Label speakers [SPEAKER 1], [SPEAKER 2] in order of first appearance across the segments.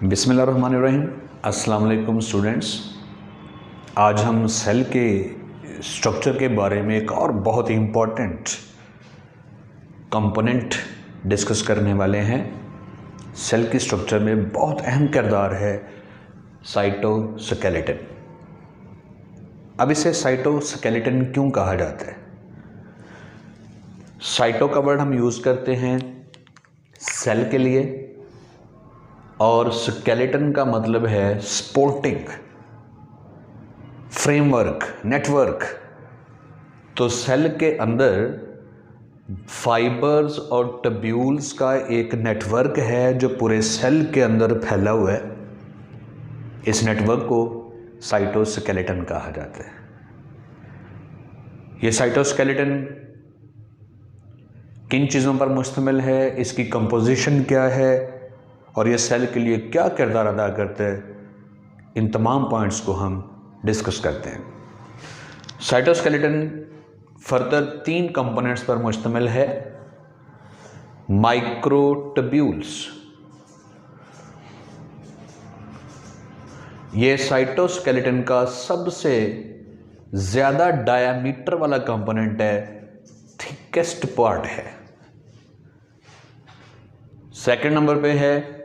[SPEAKER 1] बिस्मिल्लाहिर्रहमानिर्रहीम। अस्सलाम वालेकुम स्टूडेंट्स। आज हम सेल के स्ट्रक्चर के बारे में एक और बहुत ही इम्पॉर्टेंट कंपोनेंट डिस्कस करने वाले हैं। सेल की स्ट्रक्चर में बहुत अहम किरदार है साइटोस्केलेटन। अब इसे साइटोस्केलेटन क्यों कहा जाता है? साइटो का वर्ड हम यूज़ करते हैं सेल के लिए और स्केलेटन का मतलब है सपोर्टिंग फ्रेमवर्क, नेटवर्क। तो सेल के अंदर फाइबर्स और ट्यूब्यूल्स का एक नेटवर्क है जो पूरे सेल के अंदर फैला हुआ है। इस नेटवर्क को साइटोस्केलेटन कहा जाता है। ये साइटोस्केलेटन किन चीज़ों पर मुश्तमिल है, इसकी कंपोजिशन क्या है और ये सेल के लिए क्या किरदार अदा करते हैं, इन तमाम पॉइंट्स को हम डिस्कस करते हैं। साइटोस्केलेटन फर्दर 3 कंपोनेंट्स पर मुश्तमिल है। माइक्रोट्यूब्यूल्स, ये साइटोस्केलेटन का सबसे ज़्यादा डायामीटर वाला कंपोनेंट है, थिकेस्ट पार्ट है। सेकंड नंबर पे है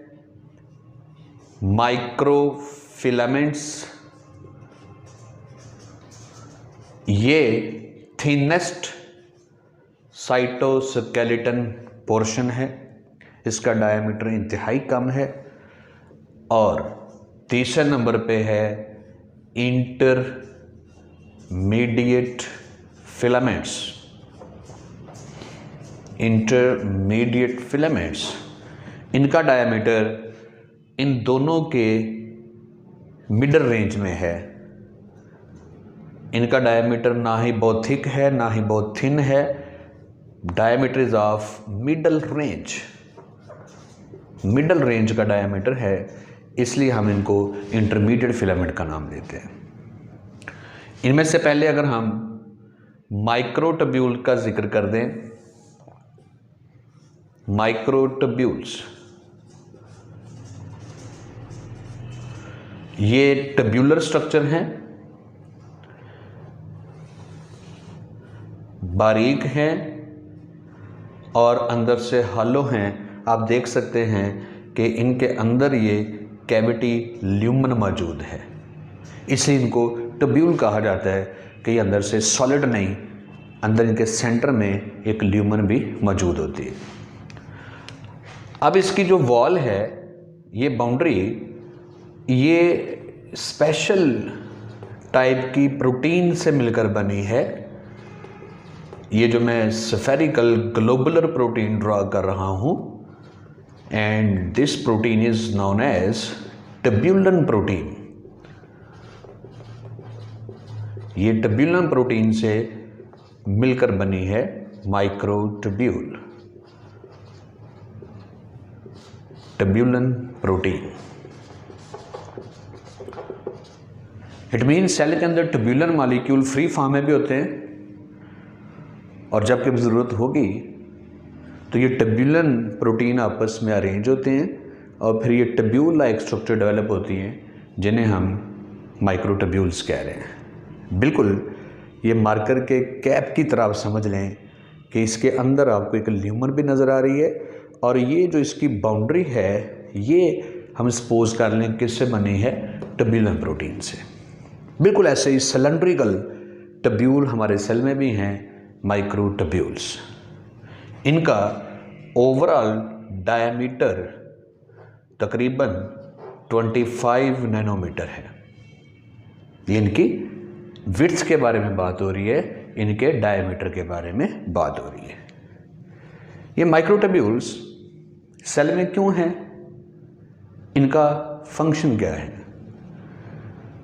[SPEAKER 1] माइक्रोफिलामेंट्स, ये थिनेस्ट साइटोस्केलेटन पोर्शन है, इसका डायमीटर इंतहाई कम है। और तीसरे नंबर पे है इंटरमीडिएट फिलामेंट्स। इंटरमीडिएट फिलामेंट्स, इनका डायमीटर इन दोनों के मिडल रेंज में है। इनका डायमीटर ना ही बहुत थिक है ना ही बहुत थिन है, diameter is of middle range. Middle range का डायमीटर है, इसलिए हम इनको इंटरमीडिएट फिलामेंट का नाम देते हैं। इनमें से पहले अगर हम माइक्रोट्यूब्यूल का जिक्र कर दें, माइक्रोट्यूब्यूल्स ये ट्यूब्यूलर स्ट्रक्चर हैं, बारीक हैं और अंदर से हॉलो हैं। आप देख सकते हैं कि इनके अंदर ये कैविटी ल्यूमन मौजूद है, इसलिए इनको ट्यूब्यूल कहा जाता है कि ये अंदर से सॉलिड नहीं, अंदर इनके सेंटर में एक ल्यूमन भी मौजूद होती है। अब इसकी जो वॉल है, ये बाउंड्री, ये स्पेशल टाइप की प्रोटीन से मिलकर बनी है। ये जो मैं स्फेरिकल ग्लोबुलर प्रोटीन ड्रॉ कर रहा हूँ, and this protein is known as tubulin protein. ये ट्यूब्यूलन प्रोटीन से मिलकर बनी है microtubule, tubulin protein. It mean cell के अंदर ट्यूब्यूलर मॉलिक्यूल फ्री फॉर्म में भी होते हैं, और जब कभी ज़रूरत होगी तो ये ट्यूब्यूलन प्रोटीन आपस में अरेंज होते हैं और फिर ये ट्यूब्यूल लाइक स्ट्रक्चर डेवलप होती हैं, जिन्हें हम माइक्रोट्यूब्यूल्स कह रहे हैं। बिल्कुल ये मार्कर के कैप की तरह आप समझ लें कि इसके अंदर आपको एक ल्यूमन भी नज़र आ रही है, और ये जो इसकी बाउंड्री है, ये हम सपोज कर लें किससे बनी है, ट्यूब्यूलन प्रोटीन से। बिल्कुल ऐसे ही सिलेंड्रिकल ट्यूब्यूल हमारे सेल में भी हैं, माइक्रोट्यूब्यूल्स। इनका ओवरऑल डायमीटर तकरीबन 25 नैनोमीटर है। ये इनकी विड्थ के बारे में बात हो रही है, इनके डायमीटर के बारे में बात हो रही है। ये माइक्रोट्यूब्यूल्स सेल में क्यों हैं, इनका फंक्शन क्या है?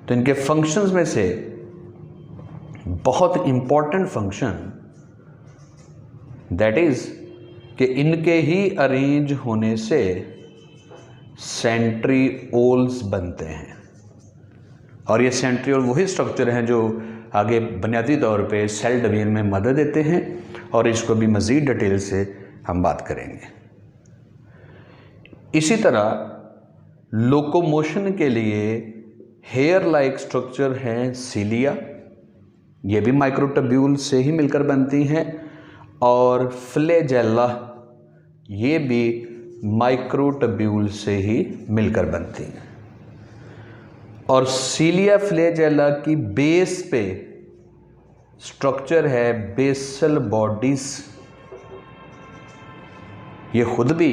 [SPEAKER 1] तो इनके फंक्शंस में से बहुत इंपॉर्टेंट फंक्शन दैट इज कि इनके ही अरेंज होने से सेंट्रिओल्स बनते हैं, और ये सेंट्रिओल वही स्ट्रक्चर हैं जो आगे बुनियादी तौर पे सेल डिवीजन में मदद देते हैं, और इसको भी मज़ीद डिटेल से हम बात करेंगे। इसी तरह लोकोमोशन के लिए हेयर लाइक स्ट्रक्चर हैं सीलिया, ये भी माइक्रोटब्यूल से ही मिलकर बनती हैं, और फ्लैजेला, ये भी माइक्रोटब्यूल से ही मिलकर बनती हैं। और सीलिया फ्लैजेला की बेस पे स्ट्रक्चर है बेसल बॉडीज, ये खुद भी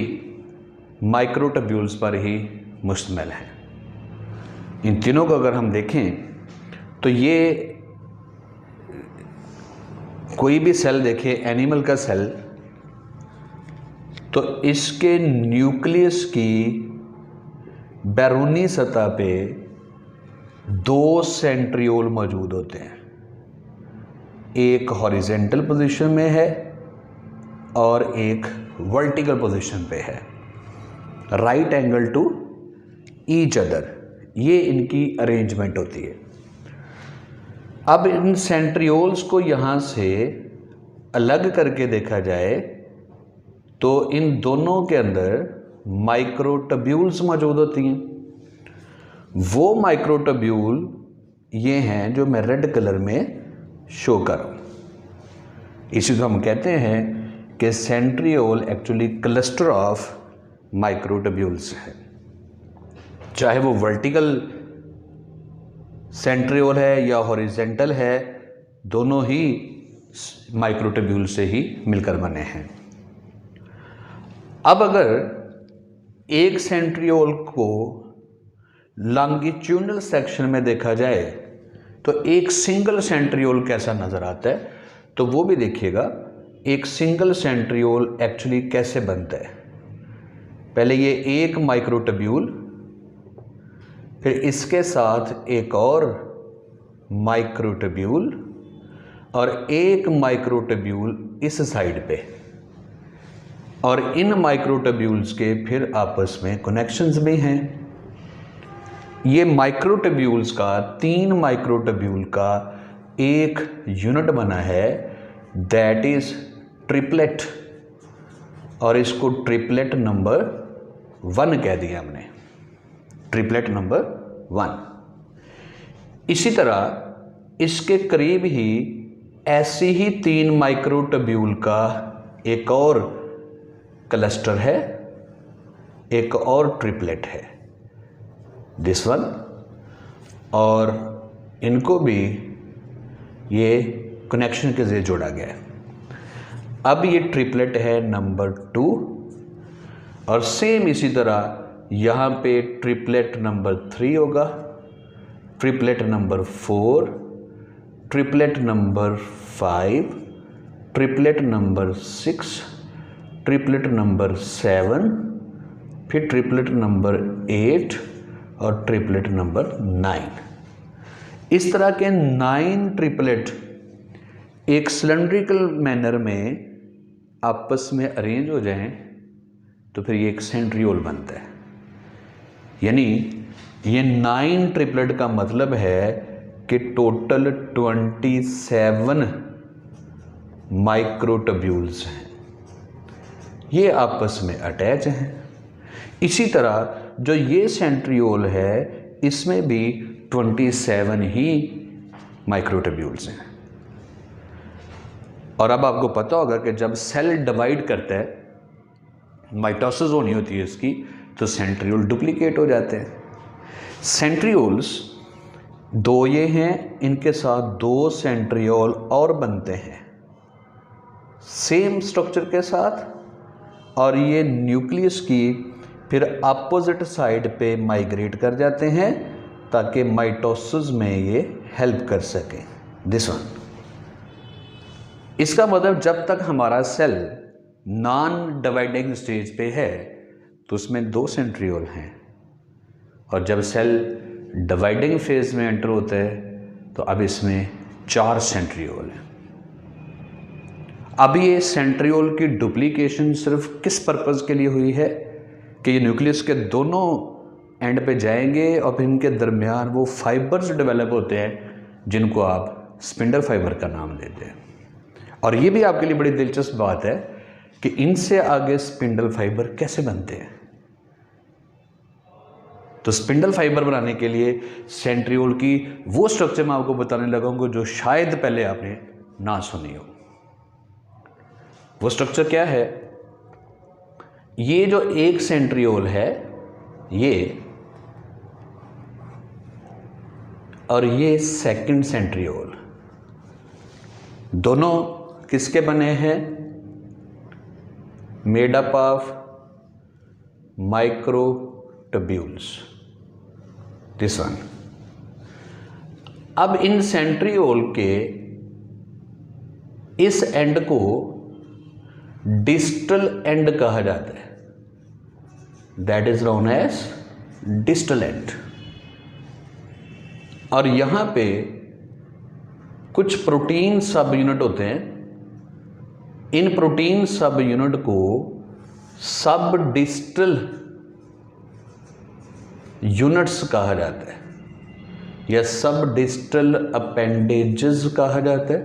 [SPEAKER 1] माइक्रोटब्यूल्स पर ही मुश्तमिल है। इन तीनों को अगर हम देखें तो ये कोई भी सेल देखें, एनिमल का सेल, तो इसके न्यूक्लियस की बैरूनी सतह पे 2 सेंट्रियोल मौजूद होते हैं, एक हॉरिजेंटल पोजीशन में है और एक वर्टिकल पोजीशन पे है, right angle to each other, ये इनकी अरेंजमेंट होती है। अब इन सेंट्रियोल्स को यहाँ से अलग करके देखा जाए तो इन दोनों के अंदर माइक्रोटब्यूल्स मौजूद होती हैं। वो माइक्रोटब्यूल ये हैं जो मैं रेड कलर में शो कर रहा हूँ। इसी को हम कहते हैं कि centriole actually cluster of microtubules है, चाहे वो वर्टिकल सेंट्रियोल है या हॉरिजेंटल है, दोनों ही माइक्रोटब्यूल से ही मिलकर बने हैं। अब अगर एक सेंट्रियोल को लॉन्गिट्यूडनल सेक्शन में देखा जाए तो एक सिंगल सेंट्रियोल कैसा नज़र आता है, तो वो भी देखिएगा एक सिंगल सेंट्रियोल एक्चुअली कैसे बनता है। पहले ये एक माइक्रोटब्यूल, फिर इसके साथ एक और माइक्रोटब्यूल और एक माइक्रोटब्यूल इस साइड पे, और इन माइक्रोटब्यूल्स के फिर आपस में कनेक्शंस भी हैं। ये माइक्रोटब्यूल्स का 3 माइक्रोटब्यूल का एक यूनिट बना है, दैट इज ट्रिपलेट, और इसको ट्रिपलेट नंबर 1 कह दिया हमने, ट्रिपलेट नंबर 1। इसी तरह इसके करीब ही ऐसी ही 3 माइक्रोटब्यूल का एक और क्लस्टर है, एक और ट्रिपलेट है, दिस वन, और इनको भी ये कनेक्शन के जरिए जोड़ा गया है। अब ये ट्रिपलेट है नंबर 2, और सेम इसी तरह यहाँ पे ट्रिपलेट नंबर 3 होगा, triplet number 4, triplet number 5, triplet number 6, triplet number 7, फिर ट्रिपलेट नंबर 8 और ट्रिपलेट नंबर 9। इस तरह के 9 ट्रिपलेट एक सिलेंड्रिकल मैनर में आपस में अरेंज हो जाएं तो फिर ये एक सेंट्रियोल बनता है। यानी ये 9 ट्रिपलेट का मतलब है कि टोटल 27 माइक्रोटब्यूल्स हैं, ये आपस में अटैच हैं। इसी तरह जो ये सेंट्रियोल है इसमें भी 27 ही माइक्रोटब्यूल्स हैं। और अब आपको पता होगा कि जब सेल डिवाइड करता है, माइटोसिस होनी होती है इसकी, तो सेंट्रियोल डुप्लीकेट हो जाते हैं। सेंट्रियोल्स 2 ये हैं, इनके साथ 2 सेंट्रियोल और बनते हैं सेम स्ट्रक्चर के साथ, और ये न्यूक्लियस की फिर अपोजिट साइड पे माइग्रेट कर जाते हैं ताकि माइटोसिस में ये हेल्प कर सकें, दिस वन। इसका मतलब जब तक हमारा सेल नॉन डिवाइडिंग स्टेज पे है तो उसमें 2 सेंट्रियोल हैं, और जब सेल डिवाइडिंग फेज में एंटर होता है तो अब इसमें 4 सेंट्रियोल हैं। अब ये सेंट्रियोल की डुप्लीकेशन सिर्फ किस पर्पज़ के लिए हुई है कि ये न्यूक्लियस के दोनों एंड पे जाएंगे और फिर इनके दरमियान वो फाइबर्स डेवलप होते हैं जिनको आप स्पिंडल फाइबर का नाम देते हैं। और ये भी आपके लिए बड़ी दिलचस्प बात है कि इनसे आगे स्पिंडल फाइबर कैसे बनते हैं। तो स्पिंडल फाइबर बनाने के लिए सेंट्रियोल की वो स्ट्रक्चर मैं आपको बताने लगा हूँ जो शायद पहले आपने ना सुनी हो। वो स्ट्रक्चर क्या है? ये जो एक सेंट्रियोल है ये, और ये सेकंड सेंट्रियोल, दोनों किसके बने हैं? Made up of microtubules, this one. अब इन सेंट्रियोल के इस एंड को डिस्टल एंड कहा जाता है, that is known as distal end. और यहां पे कुछ प्रोटीन सब यूनिट होते हैं, इन प्रोटीन सब यूनिट को सब डिस्टल यूनिट्स कहा जाता है या सब डिस्टल अपेंडेजेस कहा जाता है,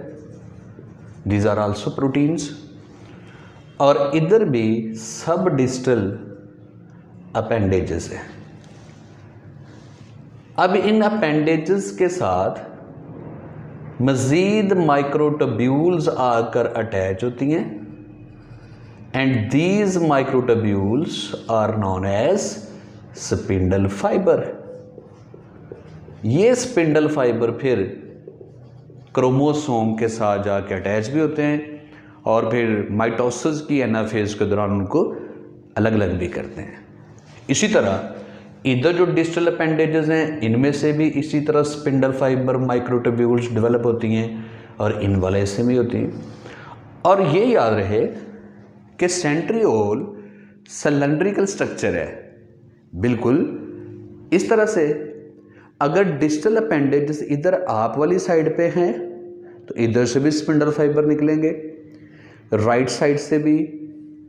[SPEAKER 1] दीज आर आल्सो प्रोटीन्स। और इधर भी सब डिस्टल अपेंडेजेस है। अब इन अपेंडेजेस के साथ मजीद माइक्रोट्यूब्यूल्स आकर अटैच होती हैं, and these microtubules are known as spindle fiber. ये स्पिंडल फाइबर फिर क्रोमोसोम के साथ जाके अटैच भी होते हैं और फिर माइटोसिस की एनाफेज के दौरान उनको अलग अलग भी करते हैं। इसी तरह इधर जो डिस्टल अपेंडेजेस हैं इनमें से भी इसी तरह स्पिंडल फाइबर माइक्रोट्यूब्यूल्स डेवलप होती हैं और इन वाले से भी होती हैं। और ये याद रहे कि सेंट्रियोल सिलेंड्रिकल स्ट्रक्चर है, बिल्कुल इस तरह से। अगर डिस्टल अपेंडेजेस इधर आप वाली साइड पे हैं तो इधर से भी स्पिंडल फाइबर निकलेंगे, राइट साइड से भी,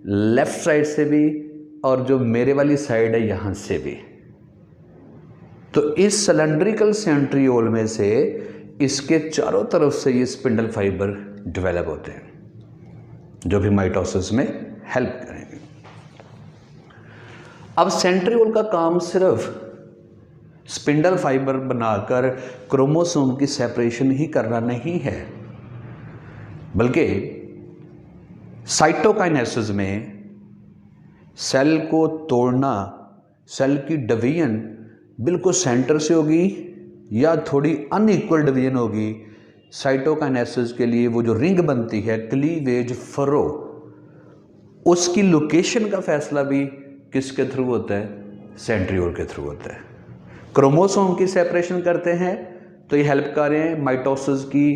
[SPEAKER 1] लेफ्ट साइड से भी, और जो मेरे वाली साइड है यहां से भी। तो इस सिलेंड्रिकल सेंट्रियोल में से इसके चारों तरफ से ये स्पिंडल फाइबर डेवलप होते हैं जो भी माइटोसिस में हेल्प करेंगे। अब सेंट्रियोल का काम सिर्फ स्पिंडल फाइबर बनाकर क्रोमोसोम की सेपरेशन ही करना नहीं है, बल्कि साइटोकाइनेसिस में सेल को तोड़ना, सेल की डिवीजन बिल्कुल सेंटर से होगी या थोड़ी अनइक्वल डिवीजन होगी। साइटोकाइनेसिस के लिए वो जो रिंग बनती है क्लीवेज फरो, उसकी लोकेशन का फैसला भी किसके थ्रू होता है? सेंट्रियोल के थ्रू होता है। क्रोमोसोम की सेपरेशन करते हैं तो ये हेल्प कर रहे हैं माइटोसिस की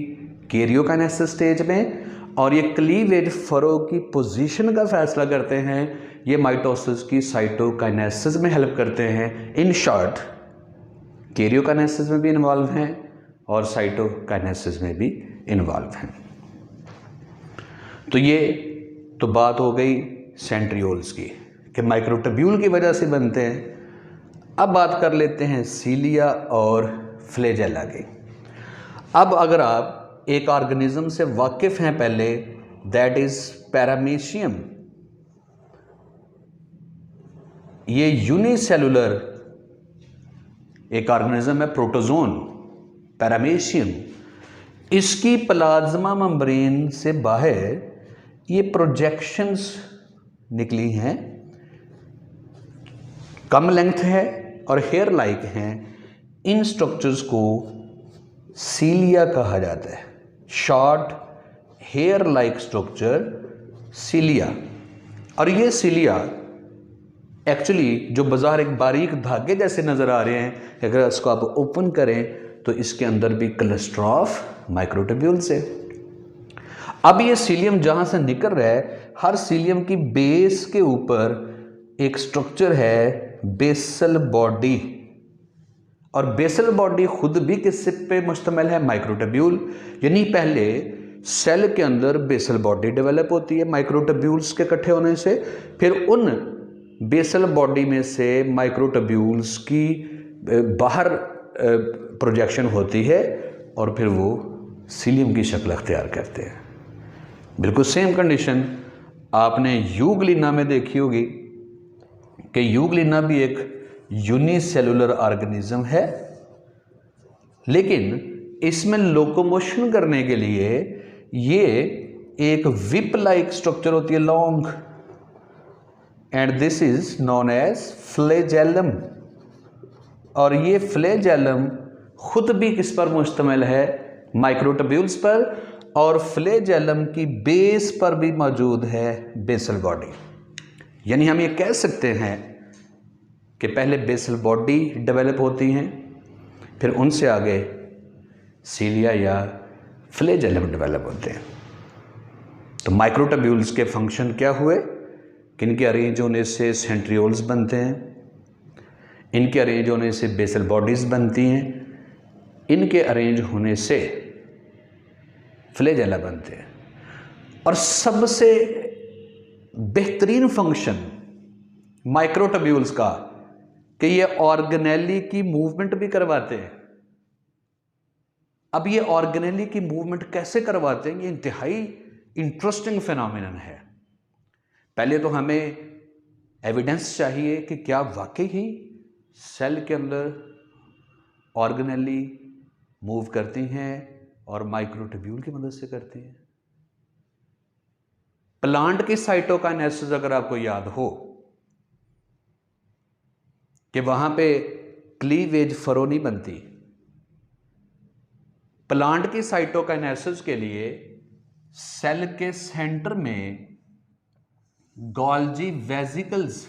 [SPEAKER 1] कैरियोकाइनेसिस स्टेज में, और ये क्लीवेज फरो की पोजीशन का फैसला करते हैं, ये माइटोसिस की साइटोकाइनेसिस में हेल्प करते हैं। इन शॉर्ट कैरियोकाइनेसिस में भी इन्वॉल्व हैं और साइटोकाइनेसिस में भी इन्वॉल्व हैं। तो ये तो बात हो गई सेंट्रियोल्स की कि माइक्रोट्यूब्यूल की वजह से बनते हैं। अब बात कर लेते हैं सीलिया और फ्लैजेला की। अब अगर आप एक ऑर्गेनिज्म से वाकिफ हैं पहले, दैट इज पैरामीशियम। ये यूनिसेलुलर एक ऑर्गेनिज्म है, प्रोटोजोन, पैरामीशियम। इसकी प्लाज्मा मेम्ब्रेन से बाहर ये प्रोजेक्शंस निकली हैं, कम लेंथ है और हेयर लाइक हैं। इन स्ट्रक्चर्स को सीलिया कहा जाता है, शॉर्ट हेयर लाइक स्ट्रक्चर सीलिया। और ये सीलिया एक्चुअली जो बाजार एक बारीक धागे जैसे नज़र आ रहे हैं, अगर इसको आप ओपन करें तो इसके अंदर भी क्लस्टर ऑफ माइक्रोट्यूब्यूल्स है। अब ये सीलियम जहाँ से निकल रहा है, हर सीलियम की बेस के ऊपर एक स्ट्रक्चर है बेसल बॉडी, और बेसल बॉडी खुद भी किस पे मुश्तमिल है? माइक्रोट्यूब्यूल। यानी पहले सेल के अंदर बेसल बॉडी डेवलप होती है माइक्रोट्यूब्यूल्स के इकट्ठे होने से, फिर उन बेसल बॉडी में से माइक्रोट्यूब्यूल्स की बाहर प्रोजेक्शन होती है और फिर वो सीलियम की शक्ल अख्तियार करते हैं। बिल्कुल सेम कंडीशन आपने यूग्लिना में देखी होगी कि यूग्लिना भी एक यूनिसेलुलर ऑर्गेनिज्म है, लेकिन इसमें लोकोमोशन करने के लिए ये एक विप लाइक स्ट्रक्चर होती है, long, and this is known as flagellum. और ये फ्लैजेलम खुद भी किस पर मुश्तमिल है? माइक्रोट्यूब्यूल्स पर, और फ्लैजेलम की बेस पर भी मौजूद है बेसल बॉडी। यानी हम ये कह सकते हैं कि पहले बेसल बॉडी डेवलप होती हैं, फिर उनसे आगे सीलिया या फ्लैजेलम डेवलप होते हैं। तो माइक्रोट्यूब्यूल्स के फंक्शन क्या हुए कि इनके अरेंज होने से सेंट्रियोल्स बनते हैं, इनके अरेंज होने से बेसल बॉडीज बनती हैं, इनके अरेंज होने से फ्लैजेला बनते हैं। और सबसे बेहतरीन फंक्शन माइक्रोट्यूब्यूल्स का कि ये ऑर्गेनेली की मूवमेंट भी करवाते हैं। अब ये ऑर्गेनेली की मूवमेंट कैसे करवाते हैं, ये इंतहाई इंटरेस्टिंग फिनोमिनन है। पहले तो हमें एविडेंस चाहिए कि क्या वाकई ही सेल के अंदर ऑर्गेनेली मूव करती हैं और माइक्रोट्यूब्यूल की मदद से करती हैं। प्लांट की साइटोकाइनेसिस अगर आपको याद हो कि वहां पे क्लीवेज फरो नहीं बनती, प्लांट की साइटोकाइनेसिस के लिए सेल के सेंटर में गोल्जी वेसिकल्स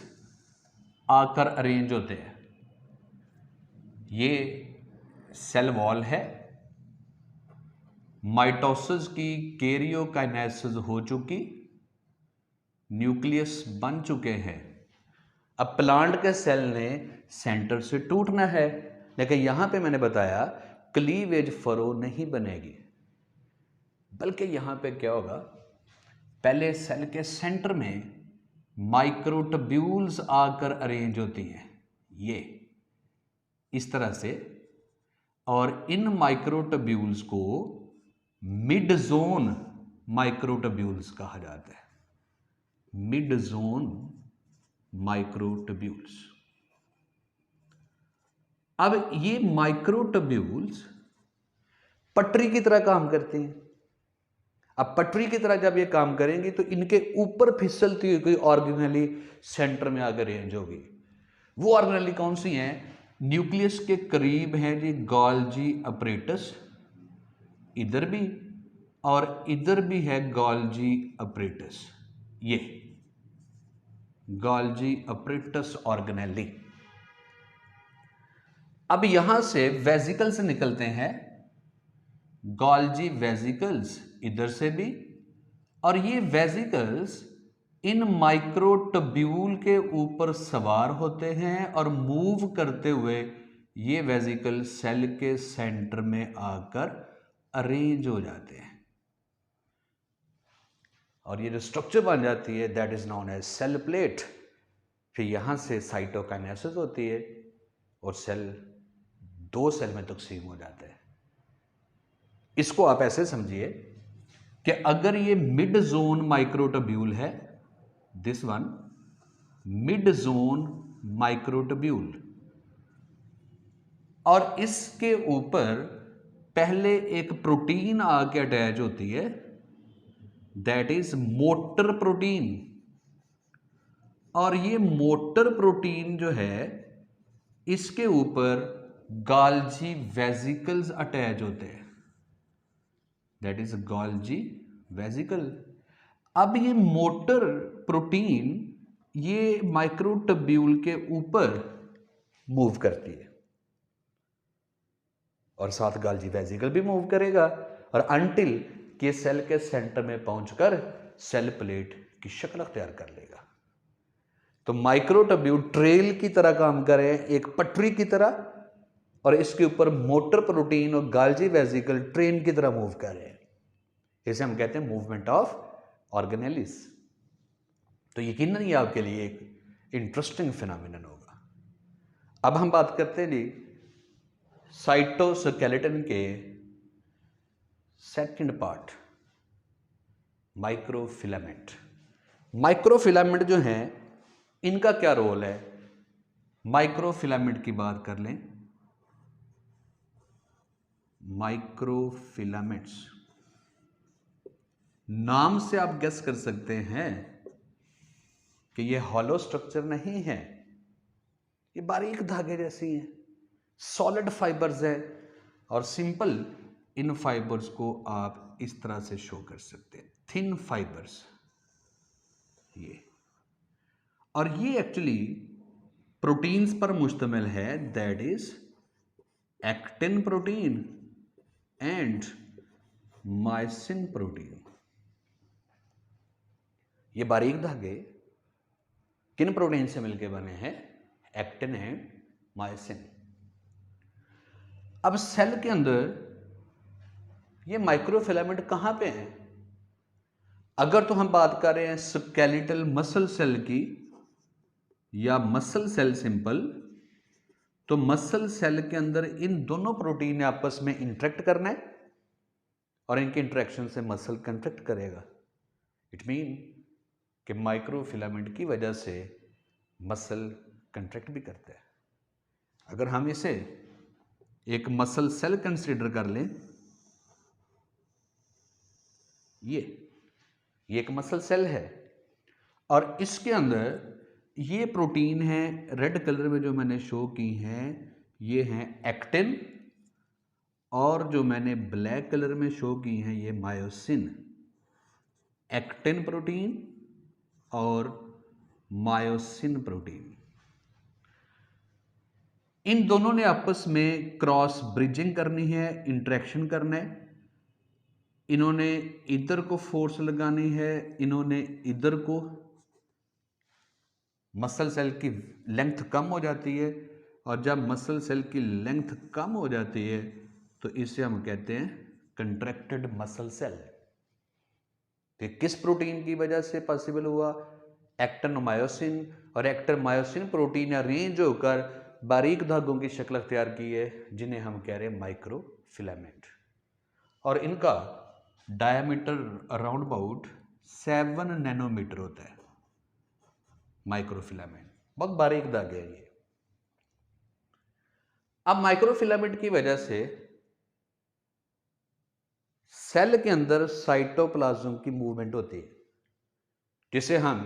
[SPEAKER 1] आकर अरेंज होते हैं। ये सेल वॉल है, माइटोसिस की कैरियोकाइनेसिस हो चुकी, न्यूक्लियस बन चुके हैं। अब प्लांट के सेल ने सेंटर से टूटना है, लेकिन यहां पे मैंने बताया क्लीवेज फरो नहीं बनेगी, बल्कि यहां पे क्या होगा, पहले सेल के सेंटर में माइक्रोट्यूब्यूल्स आकर अरेंज होती हैं, ये इस तरह से, और इन माइक्रोट्यूब्यूल्स को मिड जोन माइक्रोट्यूब्यूल्स कहा जाता है। Mid zone microtubules. अब ये माइक्रोट्यूब्यूल्स पटरी की तरह काम करते हैं। अब पटरी की तरह जब ये काम करेंगे तो इनके ऊपर फिसलती हुई कोई ऑर्गेनेली सेंटर में आकर रेंज होगी। वो ऑर्गेनेली कौन सी हैं? न्यूक्लियस के करीब हैं जी गोल्जी अपरेटस, इधर भी, और इधर भी है गोल्जी अपरेटस, ये गोल्जी अपरेटस ऑर्गेनेली। अब यहां से वेसिकल्स निकलते हैं, गोल्जी वेसिकल्स इधर से भी, और ये वेसिकल्स इन माइक्रोट्यूब्यूल के ऊपर सवार होते हैं और मूव करते हुए ये वेसिकल सेल के सेंटर में आकर अरेंज हो जाते हैं, और ये जो स्ट्रक्चर बन जाती है that is known as cell plate. फिर यहां से साइटोकाइनेसिस होती है और सेल दो सेल में तकसीम हो जाते हैं। इसको आप ऐसे समझिए कि अगर ये मिड जोन माइक्रोट्यूब्यूल है, this one mid zone microtubule, और इसके ऊपर पहले एक प्रोटीन आके अटैच होती है, दैट इज मोटर प्रोटीन, और ये मोटर प्रोटीन जो है इसके ऊपर गोल्जी वेसिकल्स अटैच होते हैं, दैट इज गोल्जी वेसिकल। अब ये मोटर प्रोटीन ये माइक्रोट्यूब्यूल के ऊपर मूव करती है और साथ गोल्जी वेसिकल भी मूव करेगा, और अनटिल कि सेल के सेंटर में पहुंचकर सेल प्लेट की शक्ल अख्तियार कर लेगा। तो माइक्रोट्यूब्यूल ट्रेल की तरह काम करे, एक पटरी की तरह, और इसके ऊपर मोटर प्रोटीन और गोल्जी वेसिकल ट्रेन की तरह मूव कर रहे हैं। इसे हम कहते हैं मूवमेंट ऑफ ऑर्गेनेलिस। तो यकीनन ये आपके लिए एक इंटरेस्टिंग फिनोमिनन होगा। अब हम बात करते हैं जी साइटोस्केलेटन के सेकंड पार्ट, माइक्रोफिलामेंट। माइक्रोफिलामेंट जो हैं इनका क्या रोल है? माइक्रोफिलामेंट की बात कर लें, माइक्रोफिलामेंट्स, नाम से आप गेस कर सकते हैं कि ये हॉलो स्ट्रक्चर नहीं है, ये बारीक धागे जैसी हैं, सॉलिड फाइबर्स है, और सिंपल इन फाइबर्स को आप इस तरह से शो कर सकते हैं, थिन फाइबर्स ये। और ये एक्चुअली प्रोटीन्स पर मुश्तमिल है, that is actin protein and myosin protein. ये बारीक धागे किन प्रोटीन से मिलकर बने हैं? Actin and myosin. अब सेल के अंदर ये माइक्रोफिलामेंट कहां पे हैं? अगर तो हम बात कर रहे हैं स्केलेटल मसल सेल की या मसल सेल सिंपल, तो मसल सेल के अंदर इन दोनों प्रोटीन ने आपस में इंटरेक्ट करना है और इनके इंटरेक्शन से मसल कंट्रैक्ट करेगा। इट मीन कि माइक्रोफिलामेंट की वजह से मसल कंट्रैक्ट भी करता है। अगर हम इसे एक मसल सेल कंसीडर कर लें, ये एक मसल सेल है और इसके अंदर ये प्रोटीन है रेड कलर में जो मैंने शो की हैं, ये हैं एक्टिन, और जो मैंने ब्लैक कलर में शो की हैं ये मायोसिन। एक्टिन प्रोटीन और मायोसिन प्रोटीन, इन दोनों ने आपस में क्रॉस ब्रिजिंग करनी है, इंटरेक्शन करना है। इन्होंने इधर को फोर्स लगानी है, इन्होंने इधर को। मसल सेल की लेंथ कम हो जाती है, और जब मसल सेल की लेंथ कम हो जाती है तो इसे हम कहते हैं कंट्रैक्टेड मसल सेल। तो किस प्रोटीन की वजह से पॉसिबल हुआ? एक्टिन और मायोसिन, और एक्टिन मायोसिन प्रोटीन अरेंज होकर बारीक धागों की शक्ल अख्तियार की है, जिन्हें हम कह रहे हैं माइक्रोफिलामेंट। और इनका डायमीटर अराउंड अबाउट 7 नैनोमीटर होता है। माइक्रोफिलामेंट बहुत बारीक धागे है ये। अब माइक्रोफिलामेंट की वजह से सेल के अंदर साइटोप्लाज्म की मूवमेंट होती है, जिसे हम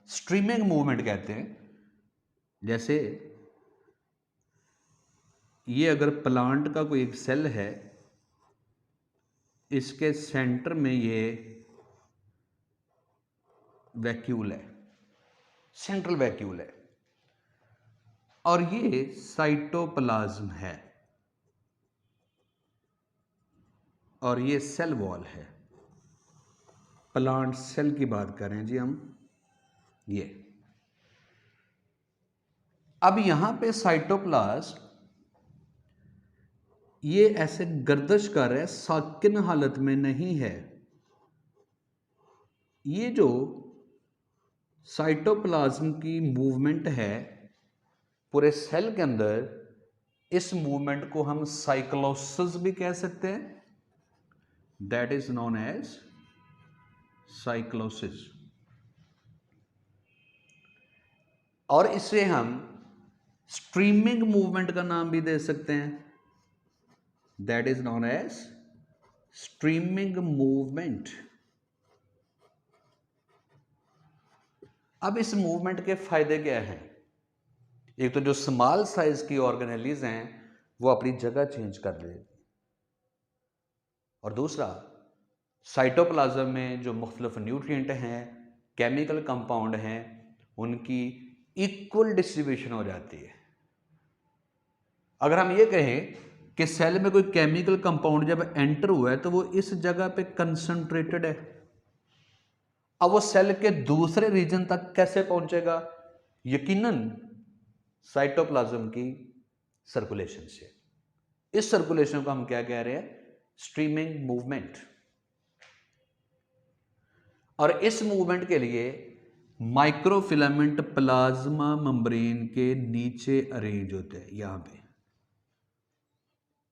[SPEAKER 1] स्ट्रीमिंग मूवमेंट कहते हैं। जैसे ये अगर प्लांट का कोई एक सेल है, इसके सेंटर में ये वैक्यूल है, सेंट्रल वैक्यूल है, और ये साइटोप्लाज्म है, और ये सेल वॉल है। प्लांट सेल की बात करें जी हम, ये अब यहां पे साइटोप्लाज्म ये ऐसे गर्दश कर रहा है, साकिन हालत में नहीं है। ये जो साइटोप्लाज्म की मूवमेंट है पूरे सेल के अंदर, इस मूवमेंट को हम साइक्लोसिस भी कह सकते हैं, that is known as cyclosis. और इसे हम स्ट्रीमिंग मूवमेंट का नाम भी दे सकते हैं, that is known as streaming movement. अब इस मूवमेंट के फायदे क्या हैं? एक तो जो स्मॉल साइज की ऑर्गेनेलीज हैं वो अपनी जगह चेंज कर लेगी, और दूसरा साइटोप्लाज्म में जो मुख्तलिफ न्यूट्रिएंट हैं, केमिकल कंपाउंड हैं, उनकी इक्वल डिस्ट्रीब्यूशन हो जाती है। अगर हम ये कहें कि सेल में कोई केमिकल कंपाउंड जब एंटर हुआ है तो वो इस जगह पे कंसंट्रेटेड है, अब वो सेल के दूसरे रीजन तक कैसे पहुंचेगा? यकीनन साइटोप्लाज्म की सर्कुलेशन से। इस सर्कुलेशन को हम क्या कह रहे हैं? Streaming movement. और इस मूवमेंट के लिए माइक्रोफिलामेंट प्लाज्मा मेम्ब्रेन के नीचे अरेंज होते हैं। यहां पे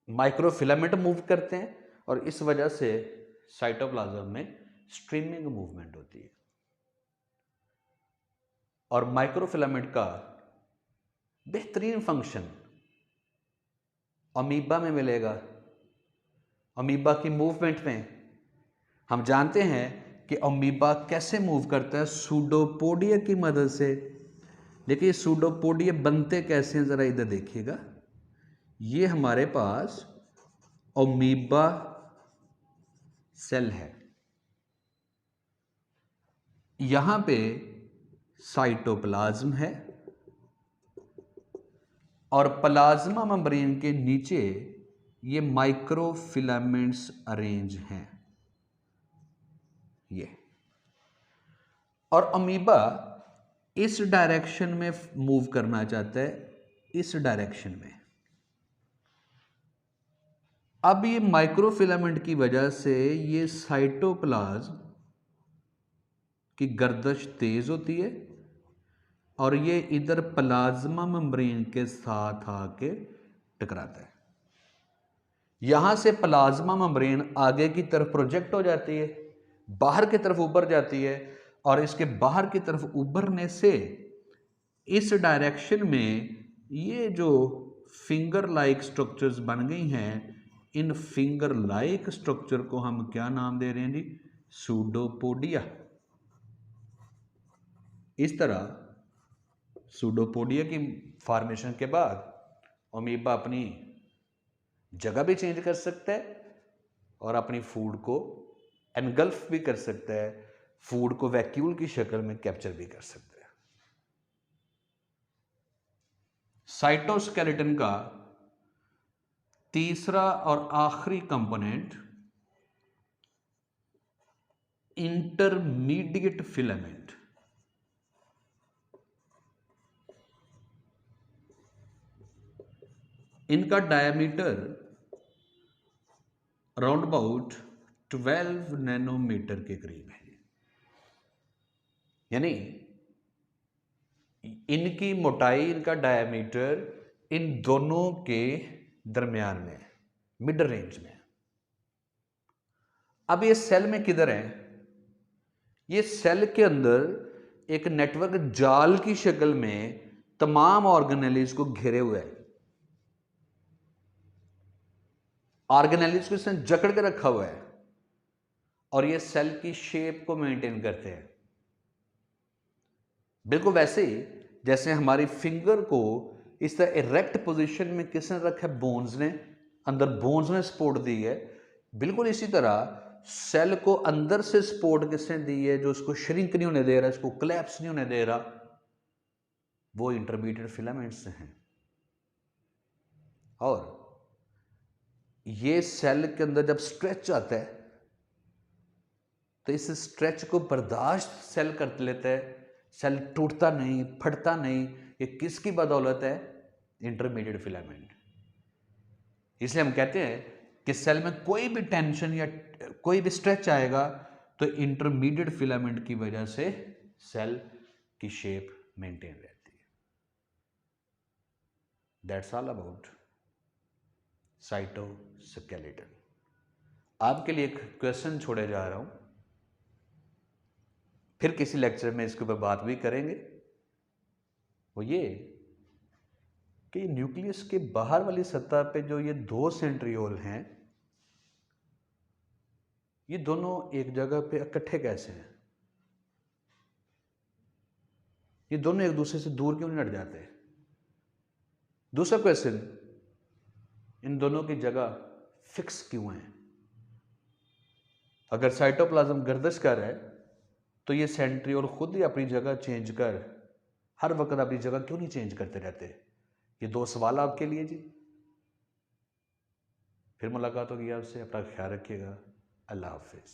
[SPEAKER 1] माइक्रोफिलामेंट मूव करते हैं और इस वजह से साइटोप्लाज्म में स्ट्रीमिंग मूवमेंट होती है। और माइक्रोफिलामेंट का बेहतरीन फंक्शन अमीबा में मिलेगा। अमीबा की मूवमेंट में हम जानते हैं कि अमीबा कैसे मूव करता है, सूडोपोडिया की मदद से। देखिए सूडोपोडिया बनते कैसे हैं, ज़रा इधर देखिएगा। ये हमारे पास अमीबा सेल है, यहां पे साइटोप्लाज्म है और प्लाज्मा मेम्ब्रेन के नीचे ये माइक्रोफिलामेंट्स अरेंज हैं ये। और अमीबा इस डायरेक्शन में मूव करना चाहता है, इस डायरेक्शन में। अब ये माइक्रोफिलामेंट की वजह से ये साइटोप्लाज्म की गर्दश तेज होती है और ये इधर प्लाज्मा मेम्ब्रेन के साथ आके टकराता है। यहां से प्लाज्मा मेम्ब्रेन आगे की तरफ प्रोजेक्ट हो जाती है, बाहर की तरफ उभर जाती है और इसके बाहर की तरफ उभरने से इस डायरेक्शन में ये जो फिंगर लाइक स्ट्रक्चर्स बन गई हैं, इन फिंगर लाइक स्ट्रक्चर को हम क्या नाम दे रहे हैं जी? सूडोपोडिया। इस तरह सूडोपोडिया की फॉर्मेशन के बाद अमीबा अपनी जगह भी चेंज कर सकता है और अपनी फूड को एनगल्फ भी कर सकता है, फूड को वैक्यूल की शक्ल में कैप्चर भी कर सकता है। साइटोस्केलेटन का तीसरा और आखिरी कंपोनेंट इंटरमीडिएट फिलामेंट। इनका डायमीटर राउंड अबाउट 12 नैनोमीटर के करीब है, यानी इनकी मोटाई, इनका डायमीटर इन दोनों के दरमियान में, मिड रेंज में। अब ये सेल में किधर है? ये सेल के अंदर एक नेटवर्क जाल की शक्ल में तमाम ऑर्गेनेल्स को घेरे हुए है। ऑर्गेनेल्स को इसने जकड़ के रखा हुआ है और ये सेल की शेप को मेंटेन करते हैं। बिल्कुल वैसे ही जैसे हमारी फिंगर को इस तरह इरेक्ट पोजीशन में किसने रखा है? बोन्स ने, अंदर बोन्स ने सपोर्ट दी है। बिल्कुल इसी तरह सेल को अंदर से सपोर्ट किसने दी है? जो उसको श्रिंक नहीं होने दे रहा, इसको कोलैप्स नहीं होने दे रहा, वो इंटरमीडिएट फिलामेंट्स हैं। और ये सेल के अंदर जब स्ट्रेच आता है तो इस स्ट्रेच को बर्दाश्त सेल कर लेता है, सेल टूटता नहीं, फटता नहीं। ये किसकी बदौलत है? Intermediate filament. इसलिए हम कहते हैं कि सेल में कोई भी टेंशन या कोई भी स्ट्रेच आएगा तो इंटरमीडिएट फिलामेंट की वजह से सेल की शेप मेंटेन रहती है। That's all about cytoskeleton. आपके लिए एक क्वेश्चन छोड़े जा रहा हूं, फिर किसी लेक्चर में इसके ऊपर बात भी करेंगे। वो ये कि न्यूक्लियस के बाहर वाली सतह पे जो ये दो सेंट्रियोल हैं, ये दोनों एक जगह पे इकट्ठे कैसे हैं? ये दोनों एक दूसरे से दूर क्यों नहीं हट जाते? दूसरा क्वेश्चन, इन दोनों की जगह फिक्स क्यों है? अगर साइटोप्लाज्म गर्दिश कर रहा है तो ये सेंट्रियोल खुद ही अपनी जगह चेंज कर हर वक्त अपनी जगह क्यों नहीं चेंज करते रहते? ये दो सवाल आपके लिए जी। फिर मुलाकात होगी आपसे, अपना ख्याल रखिएगा। अल्लाह हाफिज।